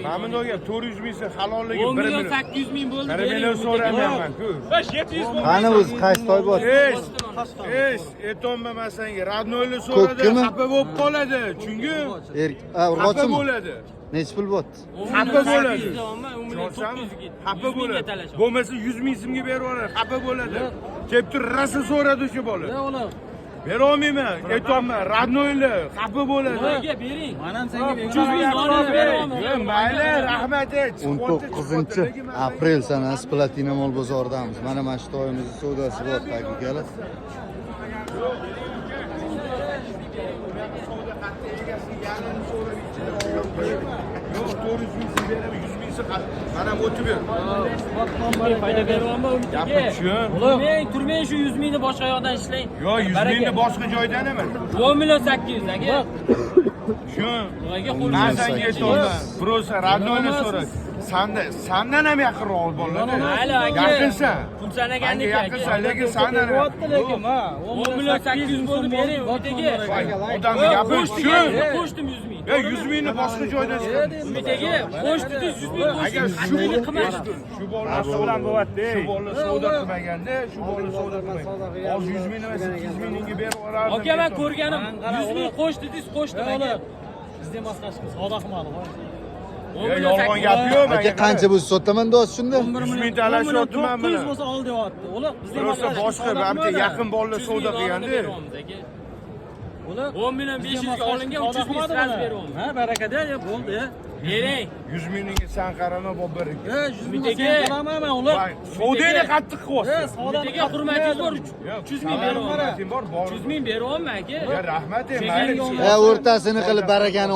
Mana aka 400 ming halolligi 10 1 million million. 800 ming bo'ldi. 1 million so'ramayapman-ku. 700 ming. Qani o'zi qaysi toy bor? Aytolmayman senga. Radnoyli so'radi, Ko'kkimi? xafa bo'lib qoladi. Chunki xafa Urg'ochimi? bo'ladi. Necha pul bo'pti? Xafa bo'ladi. Xafa 900 bo'ladi. mingga talashadi. Bo'lmasa 100 ming so'mga berib yuboradi. Xafa bo'ladi. Kelib turib rasa so'radi o'sha bola. Bera olmayman, aytolmayman. Radnoyli xafa bo'ladi. Nega bering? Mana senga 300 ming so'rab beraman. Mayli, rahmat. 19-aprel sanasi Platina mol bozoridamiz. Mana shu to'yimizning savdosi bo'pti akalar. Yo'q, 400 ming beraman, 100 ming mana o'tib ber. Foyda beryapman Gapni unga. tushun. Turmang shu 100 mingni boshqa yoqdan ishlang. Yo, 100 mingni boshqa joydan emas. 10 million 800 aka. Shun. Nimaga Men qo'lga senga aytolman. Prosa radnoyni so'ra. Sandan ham yaqinroq bo'ladi. Mayli aka. Yaqinsan. Pul sanaganniki aka. Yaqinsan, lekin sandan lekin ha 10 million 800 bo'ldi bering umidga. odamni gapi tushun. Qo'shdim 100 ming. Yo, 100 mingni boshqa joydan chiqadi. Umidga qo'shdingiz 100 ming Agar qo'shdim. shu Qilmadi. shu bola bilan bo'lyapti. Shu bola savdo qilmaganda, shu bola savdo qilmagan. Hozir 100 ming emas, 800 mingga berib yuborardim. Aka men ko'rganim 100 ming qo'shdingiz qo'shdim aka. bizda maskashimiz savdo qilmadi. Yolg'on gap yo'q. Aka qancha bo'lsa sotaman deyapsiz shunda? 100 ming talashyapman mana. 900 bo'lsa ol deyapti. Ular bizda Prosta boshqa barcha yaqin bolalar savdo qilganda. 10 million 500 ga olingan 300 ming sraz beryapman. Ha, barakada bo'ldi. Bering. 100 mingga sen qarama bu bir. 100 ming qilaman men ular. Savdoni qattiq qilyapsiz. Umidga hurmatingiz bor 300 ming beryapman. Hurmating bor, bor. 300 ming beryapman aka. Ya rahmat, mayli. O'rtasini qilib barakani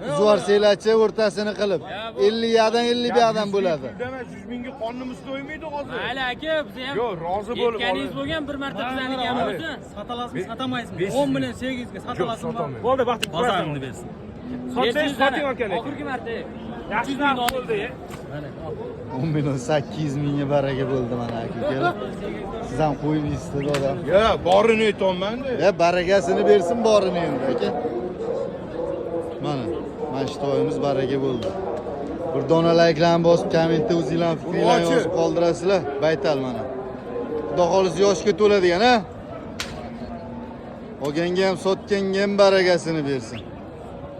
yuborsanlarchi, o'rtasini qilib 50 yoqdan 50 yoqdan bo'ladi. Demak 100 mingga qonimiz to'ymaydi hozir. Mayli aka, biz ham Yo'q, rozi bo'lib yetganingiz bo'lgan bir marta bizanigan bo'lsa. Satalasizmi, satamaysiz. 10 million 800 ga satalasizmi? Bo'ldi, vaqti bozorimni bersin. Sotsangiz soting aka. Oxirgi marta. Yaxshi bo'ldi. 10 million 800 mingga baraka bo'ldi mana aka. Siz ham qo'yib yeysiz odam. Ya, borini aytolman-da. Ya barakasini bersin borini endi aka. Mana shu to'yimiz baraka bo'ldi. Bir dona layklarni bosib, kommentda o'zingizlarning fikringizni yozib qoldirasizlar. Baytal mana. Xudo xolisi yoshga to'ladigan, ha? Olganga ham, sotganga ham barakasini bersin.